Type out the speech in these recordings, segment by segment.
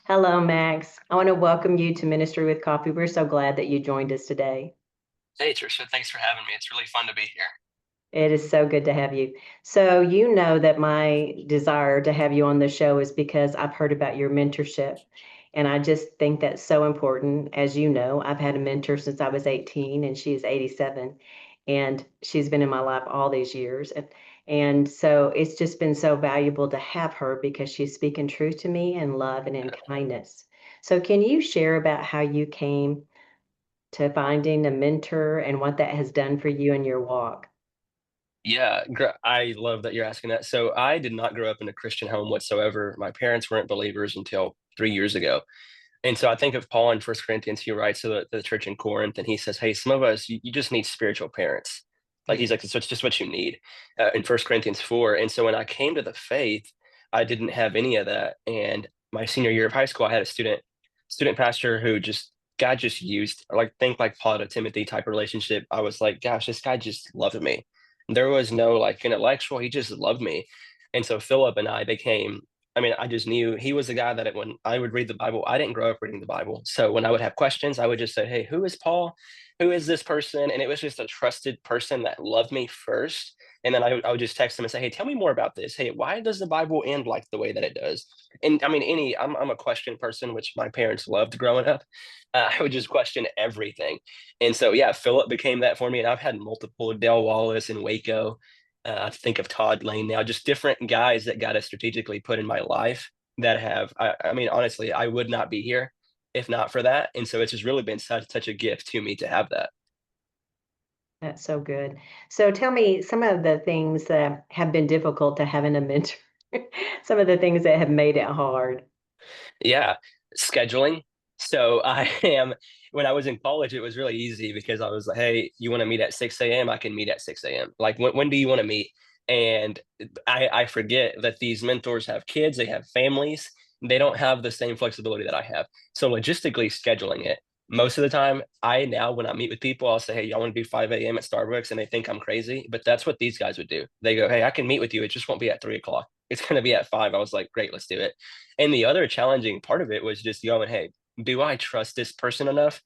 Hello, Max. I want to welcome you to Ministry with Coffee. We're so glad that you joined us today. Hey, Trisha, thanks for having me. It's really fun to be here. It is so good to have you. So, you know that my desire to have you on the show is because I've heard about your mentorship. And I just think that's so important. As you know, I've had a mentor since I was 18 and she is 87. And she's been in my life all these years. And so it's just been so valuable to have her because she's speaking truth to me in love and in kindness. So, can you share about how you came to finding a mentor and what that has done for you in your walk? I love that you're asking that. So I did not grow up in a Christian home whatsoever. My parents weren't believers until 3 years ago. And so I think of Paul in First Corinthians, he writes to the church in Corinth, and he says, "Hey, some of us, you just need spiritual parents." Like he's Yeah. like, it's just what you need in First Corinthians 4. And so when I came to the faith, I didn't have any of that. And my senior year of high school, I had a student pastor who just God just used, like think like Paul to Timothy type of relationship. I was like, gosh, this guy just loved me. There was no like intellectual, he just loved me. And so Philip and I became, I mean, I just knew he was the guy that when I would read the Bible, I didn't grow up reading the Bible. So when I would have questions, I would just say, "Hey, who is Paul? Who is this person?" And it was just a trusted person that loved me first. And then I would just text him and say, "Hey, tell me more about this. Hey, why does the Bible end like the way that it does?" And I mean, I'm a question person, which my parents loved growing up. I would just question everything. And so, yeah, Philip became that for me. And I've had multiple Dale Wallace and Waco. I think of Todd Lane now, just different guys that got us strategically put in my life that have, I mean, honestly, I would not be here if not for that. And so it's just really been such a gift to me to have that. That's so good. So tell me some of the things that have been difficult to having a mentor, some of the things that have made it hard. Yeah, scheduling. So I am, when I was in college, it was really easy because I was like, "Hey, you want to meet at 6 a.m.? I can meet at 6 a.m. Like, when do you want to meet?" And I forget that these mentors have kids, they have families, they don't have the same flexibility that I have. So logistically scheduling it. Most of the time, I now when I meet with people, I'll say, "Hey, y'all want to do 5 a.m. at Starbucks?" And they think I'm crazy, but that's what these guys would do. They go, "Hey, I can meet with you. It just won't be at 3 o'clock. It's going to be at 5." I was like, "Great, let's do it." And the other challenging part of it was just going, "Hey, do I trust this person enough?"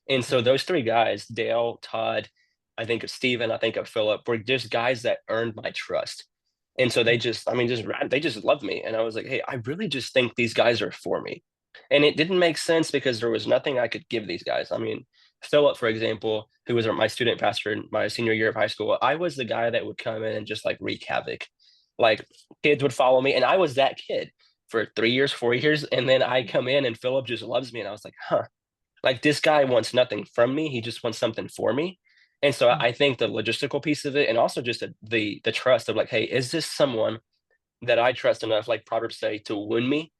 And so Yeah. those three guys, Dale, Todd, I think of Steven, I think of Philip, were just guys that earned my trust. And so they just, I mean, they just loved me. And I was like, "Hey, I really just think these guys are for me." And it didn't make sense because there was nothing I could give these guys. I mean, Philip, for example, who was my student pastor in my senior year of high school, I was the guy that would come in and just like wreak havoc. Like kids would follow me, and I was that kid for 3 years, 4 years, and then I come in and Philip just loves me, and I was like, huh, like this guy wants nothing from me, he just wants something for me. And so I think the logistical piece of it, and also just the trust of like, hey, is this someone that I trust enough, like Proverbs say, to wound me,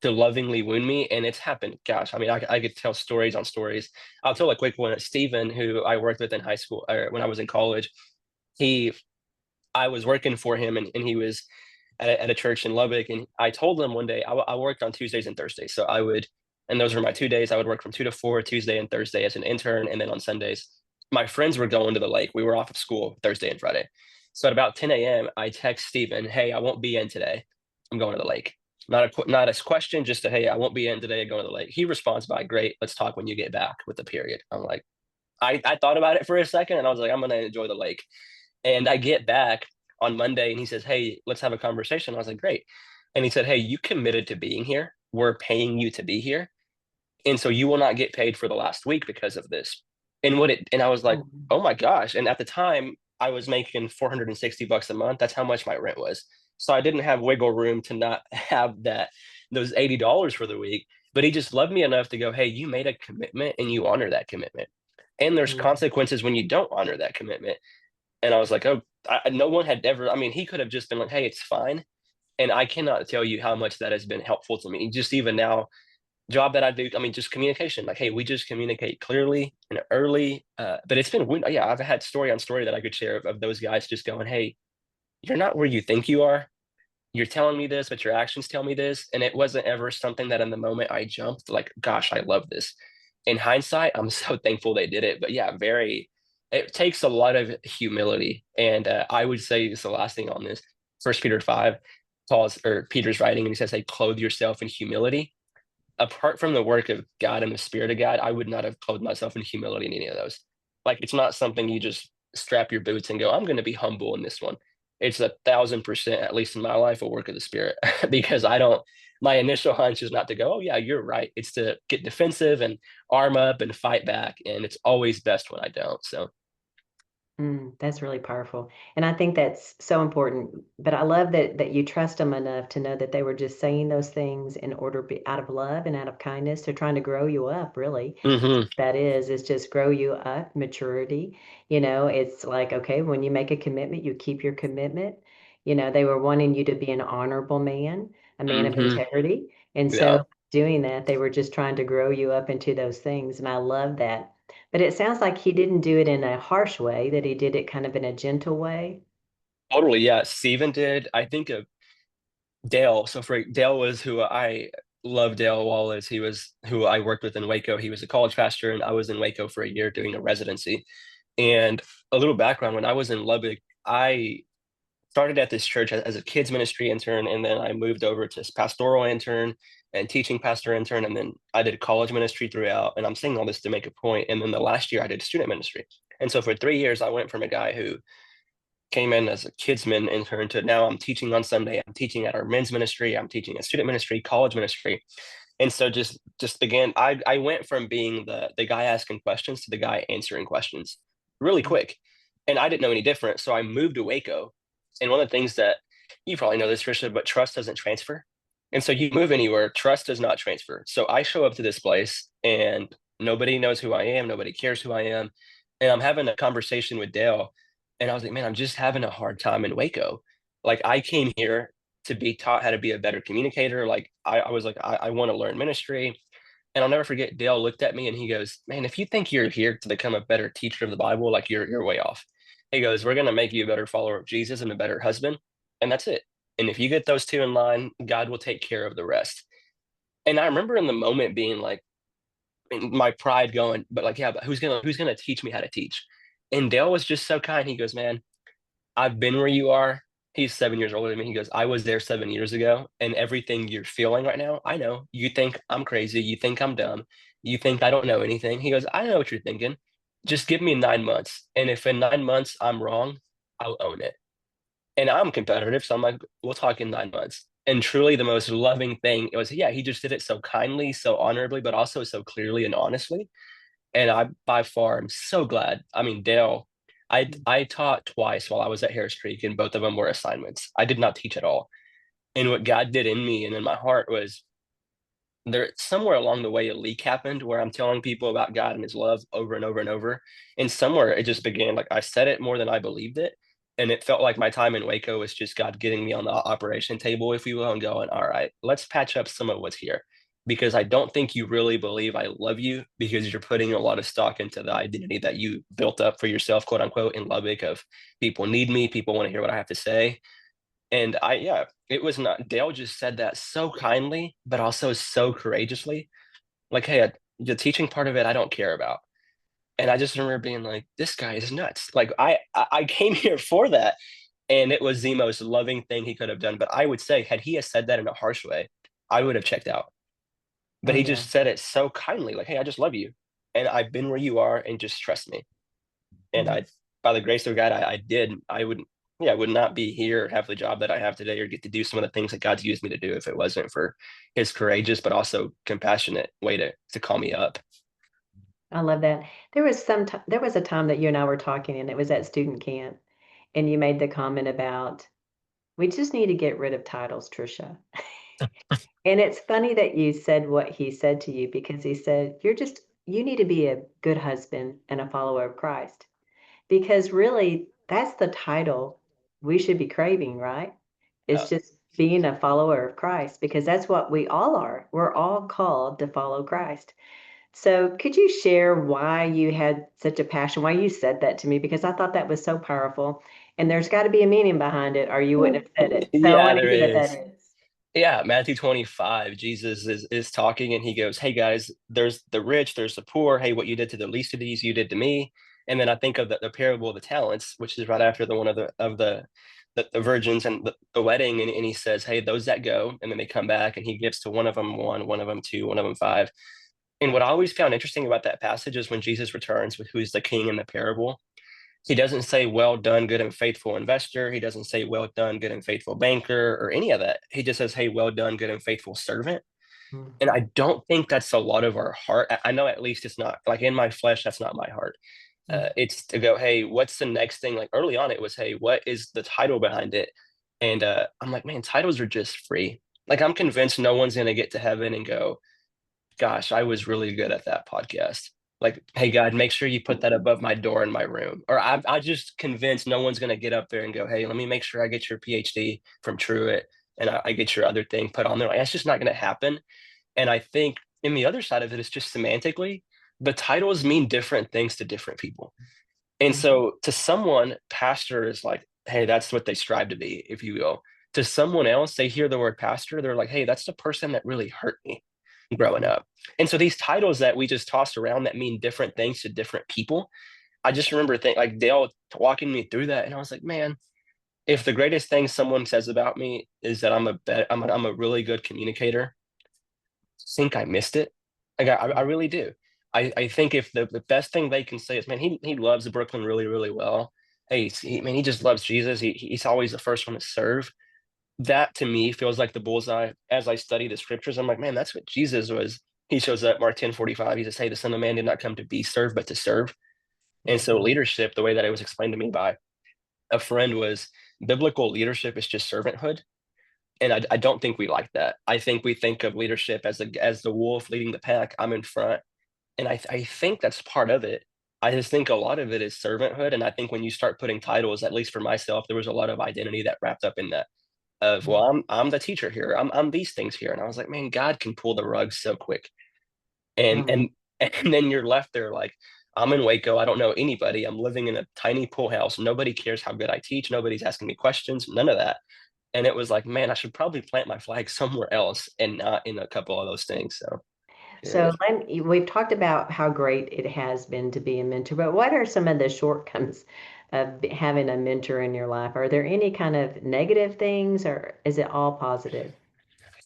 to lovingly wound me? And it's happened. Gosh, I mean, I could tell stories on stories. I'll tell a quick one. Stephen, who I worked with in high school or when I was in college, he I was working for him, and he was at a church in Lubbock. And I told him one day I worked on Tuesdays and Thursdays. So I would, and those were my 2 days. I would work from 2 to 4, Tuesday and Thursday as an intern. And then on Sundays, my friends were going to the lake. We were off of school Thursday and Friday. So at about 10 a.m., I text Stephen, "Hey, I won't be in today. I'm going to the lake." Not a question, just a, "Hey, I won't be in today. Going to the lake." He responds by, "Great, let's talk when you get back," with the period. I'm like, I thought about it for a second, and I was like, I'm gonna enjoy the lake. And I get back on Monday and he says, "Hey, let's have a conversation." I was like, "Great." And he said, "Hey, you committed to being here. We're paying you to be here. And so you will not get paid for the last week because of this." And I was like, Oh, "Oh my gosh." And at the time I was making $460 a month. That's how much my rent was. So I didn't have wiggle room to not have those $80 for the week. But he just loved me enough to go, "Hey, you made a commitment and you honor that commitment. And there's yeah. consequences when you don't honor that commitment." And I was like, "Oh, no one had ever, I mean, he could have just been like, 'Hey, it's fine.'" And I cannot tell you how much that has been helpful to me. Just even now, job that I do, I mean, just communication. Like, hey, we just communicate clearly and early. But it's been, yeah, I've had story on story that I could share of those guys just going, "Hey, you're not where you think you are. You're telling me this, but your actions tell me this." And it wasn't ever something that in the moment I jumped, like, "Gosh, I love this." In hindsight, I'm so thankful they did it. But yeah, it takes a lot of humility. And I would say this, the last thing on this, First Peter 5, Peter's writing, and he says, "Hey, clothe yourself in humility." apart from the work of God and the Spirit of God, I would not have clothed myself in humility in any of those. Like it's not something you just strap your boots and go, I'm going to be humble in this one. It's 1,000%, at least in my life, a work of the Spirit because I don't. My initial hunch is not to go, oh yeah, you're right. It's to get defensive and arm up and fight back, and it's always best when I don't. So. That's really powerful. And I think that's so important. But I love that you trust them enough to know that they were just saying those things in order to be out of love and out of kindness. They're trying to grow you up, really. Hmm. That is just grow you up, maturity. It's like, okay, when you make a commitment, you keep your commitment. They were wanting you to be an honorable man, a man of Hmm. integrity. And Yeah. so doing that, they were just trying to grow you up into those things. And I love that. But it sounds like he didn't do it in a harsh way, that he did it kind of in a gentle way. Totally. Yeah. Steven did. I think of Dale. So for Dale was who I love Dale Wallace. He was who I worked with in Waco. He was a college pastor, and I was in Waco for a year doing a residency. And a little background, when I was in Lubbock, I started at this church as a kids ministry intern, and then I moved over to pastoral intern and teaching pastor intern, and then I did college ministry throughout. And I'm saying all this to make a point. And then the last year I did student ministry. And so for 3 years, I went from a guy who came in as a kidsman intern to now I'm teaching on Sunday. I'm teaching at our men's ministry. I'm teaching at student ministry, college ministry. And so just began I went from being the guy asking questions to the guy answering questions really quick. And I didn't know any different. So I moved to Waco. And one of the things that you probably know this, Trisha, but trust doesn't transfer. And so you move anywhere, trust does not transfer. So I show up to this place and nobody knows who I am, nobody cares who I am. And I'm having a conversation with Dale. And I was like, man, I'm just having a hard time in Waco. Like I came here to be taught how to be a better communicator. Like I was like, I want to learn ministry. And I'll never forget Dale looked at me and he goes, man, if you think you're here to become a better teacher of the Bible, like you're way off. He goes, we're gonna make you a better follower of Jesus and a better husband. And that's it. And if you get those two in line, God will take care of the rest. And I remember in the moment being like, my pride going, but like, yeah, but who's gonna teach me how to teach? And Dale was just so kind. He goes, man, I've been where you are. He's 7 years older than me. He goes, I was there 7 years ago, and everything you're feeling right now, I know. You think I'm crazy. You think I'm dumb. You think I don't know anything. He goes, I know what you're thinking. Just give me 9 months. And if in 9 months I'm wrong, I'll own it. And I'm competitive. So I'm like, we'll talk in 9 months. And truly the most loving thing, it was, yeah, he just did it so kindly, so honorably, but also so clearly and honestly. And I by far am so glad. I mean, Dale, I taught twice while I was at Harris Creek, and both of them were assignments. I did not teach at all. And what God did in me and in my heart was there somewhere along the way a leak happened where I'm telling people about God and his love over and over and over. And somewhere it just began like I said it more than I believed it. And it felt like my time in Waco was just God getting me on the operation table, if you will, and going, all right, let's patch up some of what's here. Because I don't think you really believe I love you because you're putting a lot of stock into the identity that you built up for yourself, quote unquote, in Lubbock of people need me, people want to hear what I have to say. And yeah, it was not, Dale just said that so kindly, but also so courageously. Like, hey, the teaching part of it, I don't care about. And I just remember being like, this guy is nuts. Like, I came here for that. And it was the most loving thing he could have done. But I would say, had he said that in a harsh way, I would have checked out. But Oh, he yeah. just said it so kindly, like, hey, I just love you. And I've been where you are and just trust me. And Mhm. I, by the grace of God, I did. I would, yeah, I would not be here, have the job that I have today, or get to do some of the things that God's used me to do if it wasn't for His courageous but also compassionate way to call me up. I love that. There was a time that you and I were talking, and it was at student camp, and you made the comment about we just need to get rid of titles, Trisha. And it's funny that you said what he said to you because he said, you need to be a good husband and a follower of Christ. Because really, that's the title we should be craving, right? It's Yeah. just being a follower of Christ because that's what we all are. We're all called to follow Christ. So, could you share why you had such a passion, why you said that to me? Because I thought that was so powerful. And there's got to be a meaning behind it, or you wouldn't have said it. So, I Yeah, want to there hear what that is. is. Yeah, Matthew 25, Jesus is talking and he goes, hey guys, there's the rich, there's the poor. Hey, what you did to the least of these, you did to me. And then I think of the parable of the talents, which is right after the one of the the virgins and the wedding, and he says, hey, those that go, and then they come back, and he gives to one of them one of them two, one of them five. And what I always found interesting about that passage is when Jesus returns with who's the king in the parable, he doesn't say, well done, good and faithful investor. He doesn't say, well done, good and faithful banker, or any of that. He just says, hey, well done, good and faithful servant. And Mhm. I don't think that's a lot of our heart. I know at least it's not like in my flesh, that's not my heart. Mhm. It's to go, hey, what's the next thing? Like early on, it was, hey, what is the title behind it? And I'm like, man, titles are just free. Like I'm convinced no one's going to get to heaven and go, gosh, I was really good at that podcast. Like, hey, God, make sure you put that above my door in my room. Or I just convinced no one's going to get up there and go, hey, let me make sure I get your PhD from Truett and I get your other thing put on there. Like, that's just not going to happen. And I think in the other side of it is just semantically, the titles mean different things to different people. And Mhm. so to someone, pastor is like, hey, that's what they strive to be, if you will. To someone else, they hear the word pastor, they're like, hey, that's the person that really hurt me growing Mhm. up. And so these titles that we just toss around that mean different things to different people, I just remember like Dale walking me through that, and I was like, man, if the greatest thing someone says about me is that I'm a really good communicator, I think I missed it. Like I really do. I think if the best thing they can say is, man, he loves Brooklyn really, really well. Hey, man, he just loves Jesus. He's always the first one to serve. That to me feels like the bullseye. As I study the scriptures, I'm like, man, that's what Jesus was. He shows up, Mark 10:45. He says, hey, the Son of Man did not come to be served, but to serve. And so Mhm. leadership, the way that it was explained to me by a friend was biblical leadership is just servanthood. And I don't think we like that. I think we think of leadership as the wolf leading the pack. I'm in front. And I think that's part of it. I just think a lot of it is servanthood. And I think when you start putting titles, at least for myself, there was a lot of identity that wrapped up in that of, well, I'm the teacher here. I'm these things here. And I was like, man, God can pull the rug so quick. And Mhm. and and then you're left there like, I'm in Waco. I don't know anybody. I'm living in a tiny pool house. Nobody cares how good I teach. Nobody's asking me questions. None of that. And it was like, man, I should probably plant my flag somewhere else and not in a couple of those things. So yeah. So we've talked about how great it has been to be a mentor, but what are some of the shortcomings of having a mentor in your life? Are there any kind of negative things, or is it all positive?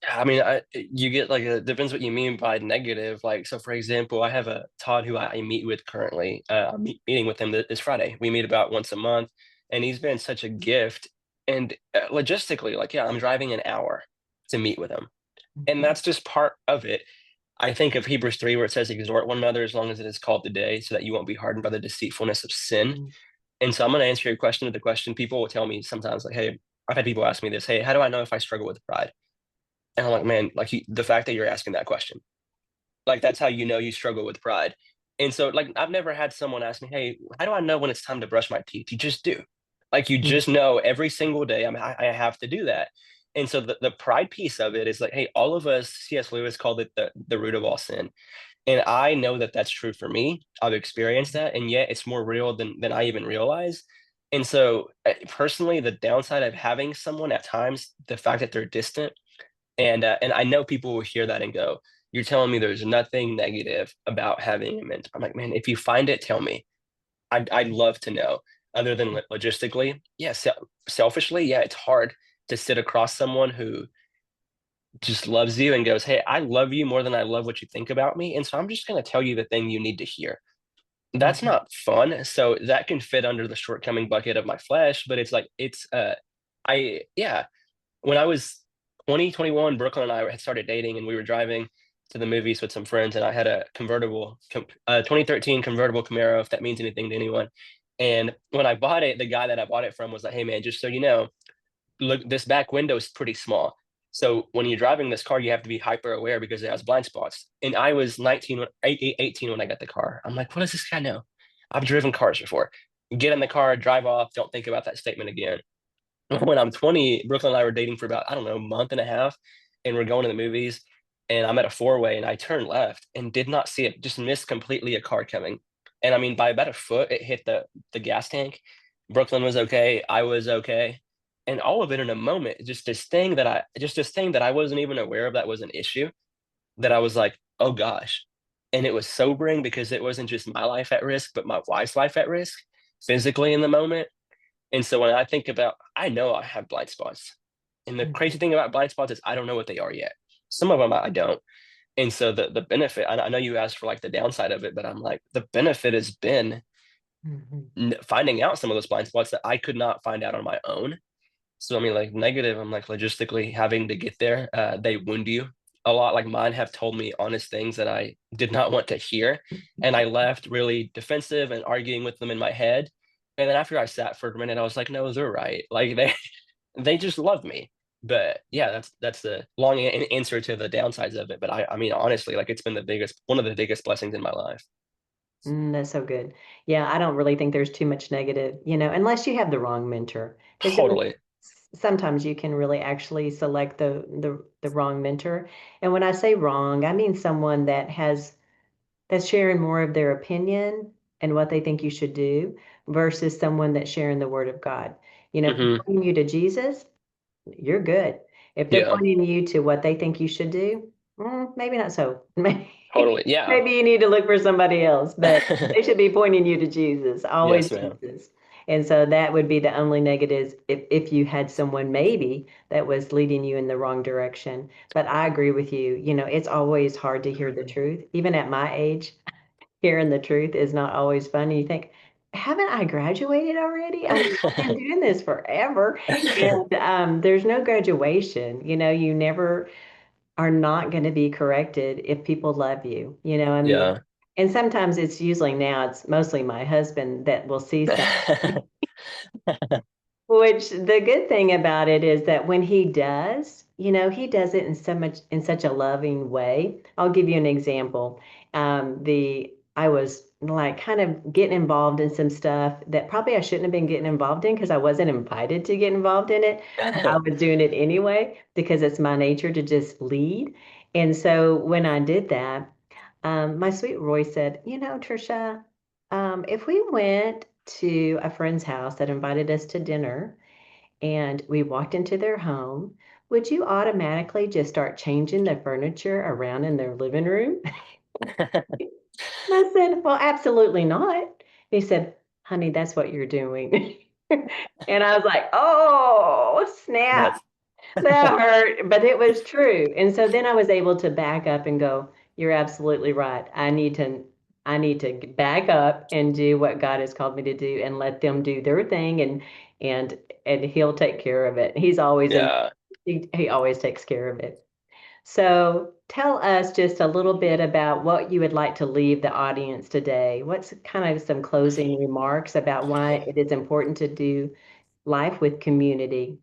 Yeah, I mean, you get like a depends what you mean by negative. Like, so for example, I have a Todd who I meet with currently. I'm meeting with him this Friday. We meet about once a month, and he's been such a gift. And logistically, like, yeah, I'm driving an hour to meet with him, and Mhm. that's just part of it. I think of Hebrews 3, where it says, "Exhort one another as long as it is called today, so that you won't be hardened by the deceitfulness of sin." Mhm. And so I'm going to answer your question with the question. People will tell me sometimes, like, "Hey, I've had people ask me this. Hey, how do I know if I struggle with pride?" And I'm like, man, like the fact that you're asking that question, like that's how you know you struggle with pride. And so, like, I've never had someone ask me, hey, how do I know when it's time to brush my teeth? You just do. Like, you Mhm. just know every single day. I have to do that. And so, the pride piece of it is like, hey, all of us, C.S. Lewis called it the root of all sin. And I know that that's true for me. I've experienced that. And yet, it's more real than I even realize. And so, personally, the downside of having someone at times, the fact that they're distant, and I know people will hear that and go, "You're telling me there's nothing negative about having a mentor." I'm like, man, if you find it, tell me. I'd love to know. Other than logistically, yeah, selfishly, yeah, it's hard to sit across someone who just loves you and goes, "Hey, I love you more than I love what you think about me, and so I'm just going to tell you the thing you need to hear." That's Mhm. not fun. So that can fit under the shortcoming bucket of my flesh, but it's like I yeah, when I was 20, 21, Brooklyn and I had started dating, and we were driving to the movies with some friends, and I had a 2013 convertible Camaro, if that means anything to anyone. And when I bought it, the guy that I bought it from was like, "Hey man, just so you know, look, this back window is pretty small. So when you're driving this car, you have to be hyper aware because it has blind spots." And I was 18 when I got the car. I'm like, what does this guy know? I've driven cars before. Get in the car, drive off, don't think about that statement again. When I'm 20, Brooklyn and I were dating for about, I don't know, a month and a half, and we're going to the movies. And I'm at a four-way, and I turned left and did not see it, just missed completely a car coming. And I mean, by about a foot, it hit the gas tank. Brooklyn was okay. I was okay. And all of it in a moment, just this thing that I wasn't even aware of that was an issue, that I was like, oh gosh. And it was sobering because it wasn't just my life at risk, but my wife's life at risk physically in the moment. And so when I think about, I know I have blind spots. And the crazy Mhm, thing about blind spots is I don't know what they are yet. Some of them I don't. And so the benefit, I know you asked for like the downside of it, but I'm like, the benefit has been mhm, finding out some of those blind spots that I could not find out on my own. So I mean, like negative, I'm like logistically having to get there. They wound you a lot. Like mine have told me honest things that I did not want to hear, and I left really defensive and arguing with them in my head. And then after I sat for a minute, I was like, no, they're right. Like they just love me. But yeah, that's the long answer to the downsides of it. But I mean, honestly, like it's been the biggest, one of the biggest blessings in my life. that's so good. Yeah, I don't really think there's too much negative, unless you have the wrong mentor. Because Totally. sometimes you can really actually select the wrong mentor. And when I say wrong, I mean someone that's sharing more of their opinion and what they think you should do versus someone that's sharing the word of God. If they're Hmm. pointing you to Jesus, you're good. If they're Yeah. pointing you to what they think you should do, maybe not so. Totally. Yeah. Maybe you need to look for somebody else, but they should be pointing you to Jesus, always Yes, ma'am. Jesus. And so that would be the only negatives if you had someone maybe that was leading you in the wrong direction. But I agree with you. It's always hard to hear the truth. Even at my age, hearing the truth is not always fun. And you think, haven't I graduated already? I mean, I've been doing this forever. And there's no graduation. You never are not going to be corrected if people love you. I mean, Yeah. and sometimes it's usually now, it's mostly my husband that will see something. Which the good thing about it is that when he does, he does it in such a loving way. I'll give you an example. The I was like kind of getting involved in some stuff that probably I shouldn't have been getting involved in because I wasn't invited to get involved in it. I was doing it anyway because it's my nature to just lead. And so when I did that, my sweet Roy said, Trisha, if we went to a friend's house that invited us to dinner and we walked into their home, would you automatically just start changing the furniture around in their living room? I said, well, absolutely not. He said, honey, that's what you're doing. And I was like, oh, snap. That's That hurt, but it was true. And so then I was able to back up and go, you're absolutely right. I need to back up and do what God has called me to do and let them do their thing and he'll take care of it. yeah. He always takes care of it. So tell us just a little bit about what you would like to leave the audience today. What's kind of some closing remarks about why it is important to do life with community?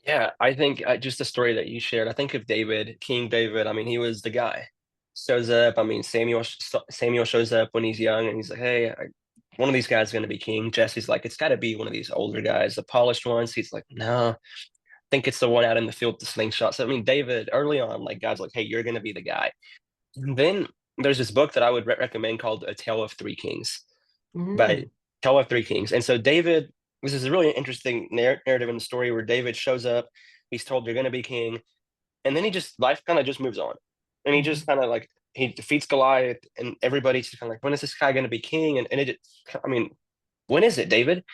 Yeah, I think just the story that you shared. I think of David, King David. I mean, he was the guy. Shows up. I mean, Samuel shows up when he's young, and he's like, "Hey, one of these guys is going to be king." Jesse's like, "It's got to be one of these older guys, the polished ones." He's like, "No, I think it's the one out in the field with the slingshot." So I mean, David early on, like guys like, "Hey, you're going to be the guy." And then there's this book that I would recommend called A Tale of Three Kings by Mm, Tale of Three Kings. And so David, this is a really interesting narrative in the story where David shows up. He's told you're going to be king, and then he just life kind of just moves on, and he just mhm, kind of like he defeats Goliath, and everybody's just kind of like, when is this guy going to be king? And it, I mean, when is it, David?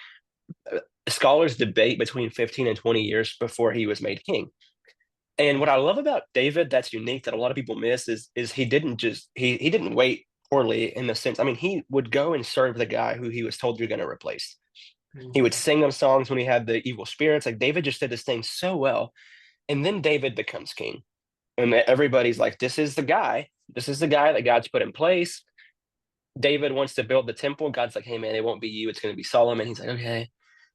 Scholars debate between 15 and 20 years before he was made king. And what I love about David that's unique that a lot of people miss is he didn't just he didn't wait poorly in the sense. I mean, he would go and serve the guy who he was told you're going to replace. He would mhm, sing them songs when he had the evil spirits. Like David just did this thing so well. And then David becomes king. And everybody's like, this is the guy. This is the guy that God's put in place. David wants to build the temple. God's like, hey, man, it won't be you. It's going to be Solomon. He's like, okay.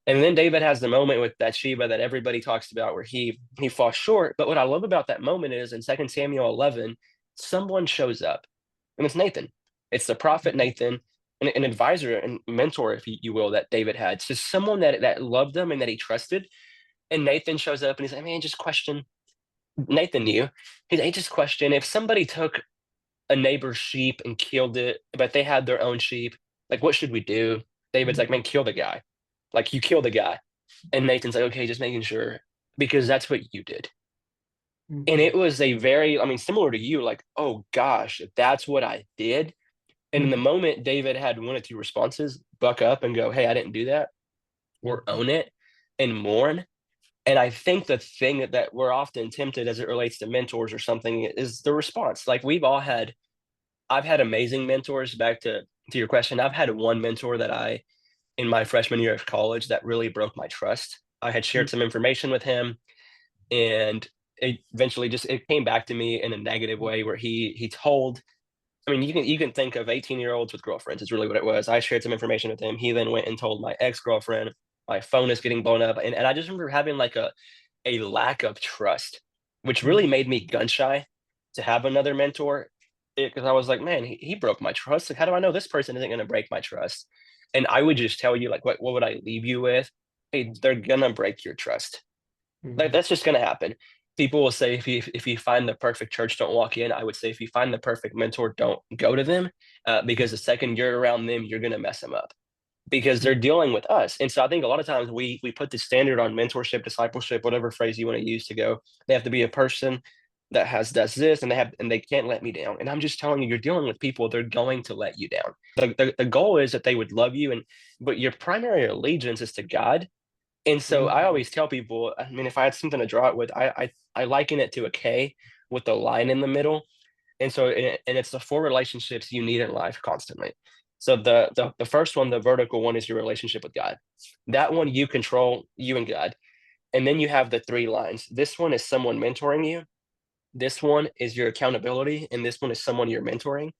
And then David has the moment with Bathsheba that everybody talks about where he falls short. But what I love about that moment is in 2 Samuel 11, someone shows up, and it's Nathan. It's the prophet Nathan, an advisor and mentor, if you will, that David had. It's just someone that loved him and that he trusted. And Nathan shows up and he's like, man, just question. Nathan knew. He just questioned if somebody took a neighbor's sheep and killed it, but they had their own sheep, like what should we do? David's like, man, kill the guy. Like you kill the guy. And Nathan's like, okay, just making sure because that's what you did. And mhm, it was a very, I mean, similar to you, like, oh gosh, that's what I did. And in the mhm, moment, David had one of two responses: buck up and go, hey, I didn't do that, or own it and mourn. And I think the thing that we're often tempted as it relates to mentors or something is the response. Like I've had amazing mentors. Back to your question, I've had one mentor that in my freshman year of college that really broke my trust. I had shared some information with him, and it eventually just it came back to me in a negative way where he told. I mean, you can think of 18-year-olds with girlfriends is really what it was. I shared some information with him. He then went and told my ex-girlfriend my phone is getting blown up. And I just remember having like a lack of trust, which really made me gun shy to have another mentor. Because I was like, man, he broke my trust. Like, how do I know this person isn't going to break my trust? And I would just tell you, like, what would I leave you with? Hey, they're gonna break your trust. Like Mhm. that's just gonna happen. People will say if you find the perfect church, don't walk in. I would say if you find the perfect mentor, don't go to them, because the second you're around them, you're gonna mess them up because they're dealing with us. And so I think a lot of times we put the standard on mentorship, discipleship, whatever phrase you want to use to go. They have to be a person that does this, and they can't let me down. And I'm just telling you, you're dealing with people, they're going to let you down. The goal is that they would love you, but your primary allegiance is to God. And so I Mhm. always tell people, I mean, if I had something to draw it with, I liken it to a K with the line in the middle. And so and it's the four relationships you need in life constantly. So the first one, the vertical one, is your relationship with God. That one you control, you and God. And then you have the three lines. This one is someone mentoring you. This one is your accountability, and this one is someone you're mentoring.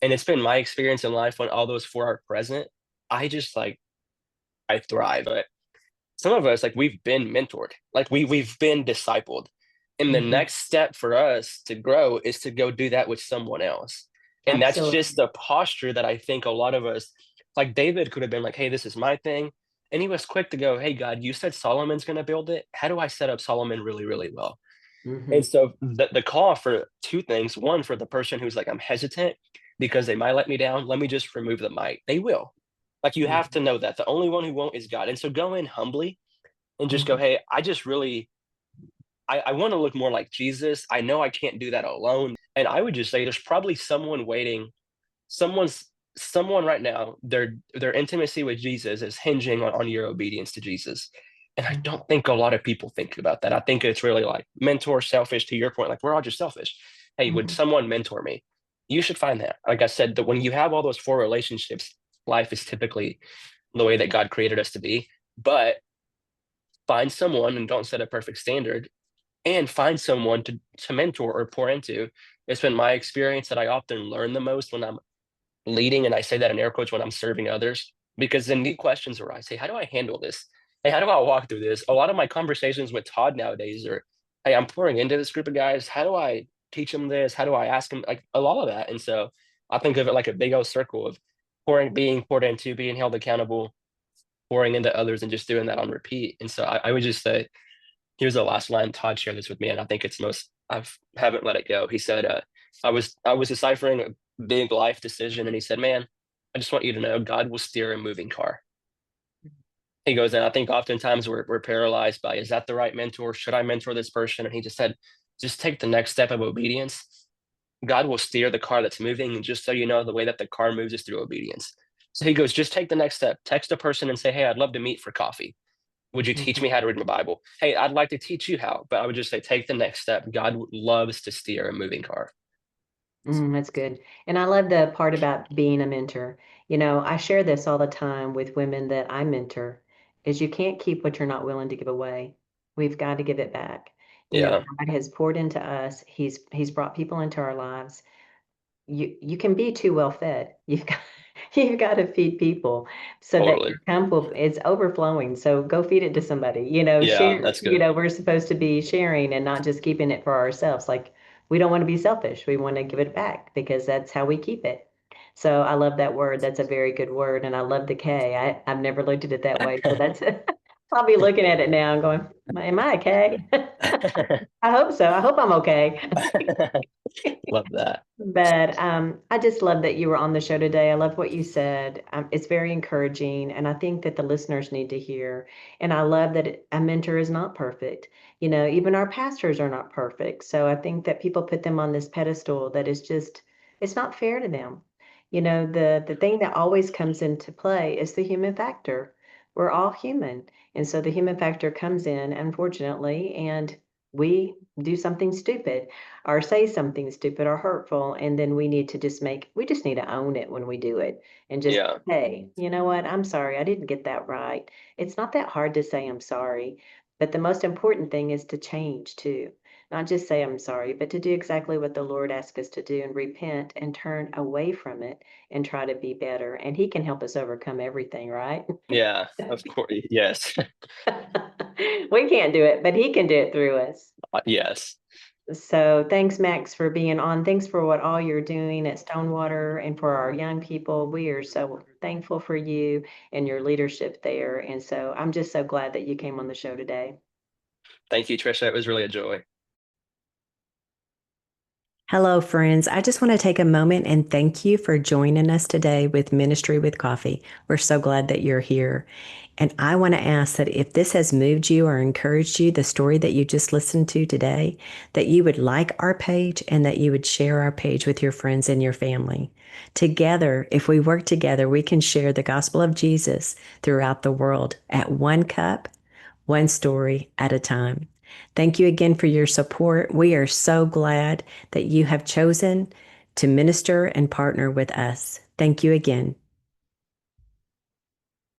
And it's been my experience in life when all those four are present, I just like I thrive. But some of us, like, we've been mentored, like we've been discipled, and the Mhm. next step for us to grow is to go do that with someone else. And that's just Absolutely. the posture that I think a lot of us, like David could have been like, hey, this is my thing, and he was quick to go, hey God, you said Solomon's going to build it. How do I set up Solomon really, really well? And Mhm. so the call for two things: one, for the person who's like, I'm hesitant because they might let me down, let me just remove the might. They will. Like, you have to Mhm. know that the only one who won't is God. And so go in humbly and just go, Mhm. hey, I just really I want to look more like Jesus. I know I can't do that alone. And I would just say there's probably someone waiting, someone's someone right now, their intimacy with Jesus is hinging on your obedience to Jesus. And I Mhm. don't think a lot of people think about that. I think it's really like mentor selfish, to your point, like we're all just selfish. Hey, would Mhm. someone mentor me? You should find that. Like I said, that when you have all those four relationships, life is typically the way that God created us to be. But find someone, and don't set a perfect standard, and find someone to mentor or pour into. It's been my experience that I often learn the most when I'm leading, and I say that in air quotes, when I'm serving others, because then the questions arise. Hey, how do I handle this? Hey, how do I walk through this? A lot of my conversations with Todd nowadays are, hey, I'm pouring into this group of guys. How do I teach them this? How do I ask them? Like a lot of that. And so I think of it like a big old circle of being poured into, being held accountable, pouring into others, and just doing that on repeat. And so I would just say, here's the last line. Todd shared this with me, and I think it's most I haven't let it go. He said, I was deciphering a big life decision, and he said, man, I just want you to know God will steer a moving car. He goes, and I think oftentimes we're paralyzed by, is that the right mentor? Should I mentor this person? And he just said, just take the next step of obedience. God will steer the car that's moving. And just so you know, the way that the car moves is through obedience. So he goes, just take the next step. Text a person and say, hey, I'd love to meet for coffee. Would you teach Mhm. me how to read my Bible? Hey, I'd like to teach you how, but I would just say take the next step. God loves to steer a moving car. That's good. And I love the part about being a mentor. I share this all the time with women that I mentor, is you can't keep what you're not willing to give away. We've got to give it back. Yeah, God has poured into us. He's brought people into our lives. You can be too well fed. You've got to feed people so that totally. your cup is overflowing. So go feed it to somebody. Yeah, Share. that's good. We're supposed to be sharing and not just keeping it for ourselves. Like, we don't want to be selfish. We want to give it back because that's how we keep it. So I love that word. That's a very good word, and I love the K. I've never looked at it that way. So that's I'll be looking at it now and going, "Am I a K?" I hope so. I hope I'm okay. Love that. But I just love that you were on the show today. I love what you said. It's very encouraging, and I think that the listeners need to hear. And I love that a mentor is not perfect. Even our pastors are not perfect. So I think that people put them on this pedestal that is just, it's not fair to them. The thing that always comes into play is the human factor. we're all human. And so the human factor comes in, unfortunately, and we do something stupid or say something stupid or hurtful. And then we just need to own it when we do it and just, Yeah. hey, you know what? I'm sorry. I didn't get that right. It's not that hard to say I'm sorry. But the most important thing is to change too. Not just say I'm sorry, but to do exactly what the Lord asks us to do and repent and turn away from it and try to be better. And He can help us overcome everything, right? Yeah. Of course. Yes. We can't do it, but He can do it through us. Yes. So thanks, Max, for being on. Thanks for what all you're doing at StoneWater and for our young people. We are so thankful for you and your leadership there. And so I'm just so glad that you came on the show today. Thank you, Trisha. It was really a joy. Hello, friends. I just want to take a moment and thank you for joining us today with Ministry with Coffee. We're so glad that you're here. And I want to ask that if this has moved you or encouraged you, the story that you just listened to today, that you would like our page and that you would share our page with your friends and your family. Together, if we work together, we can share the gospel of Jesus throughout the world at one cup, one story at a time. Thank you again for your support. We are so glad that you have chosen to minister and partner with us. Thank you again.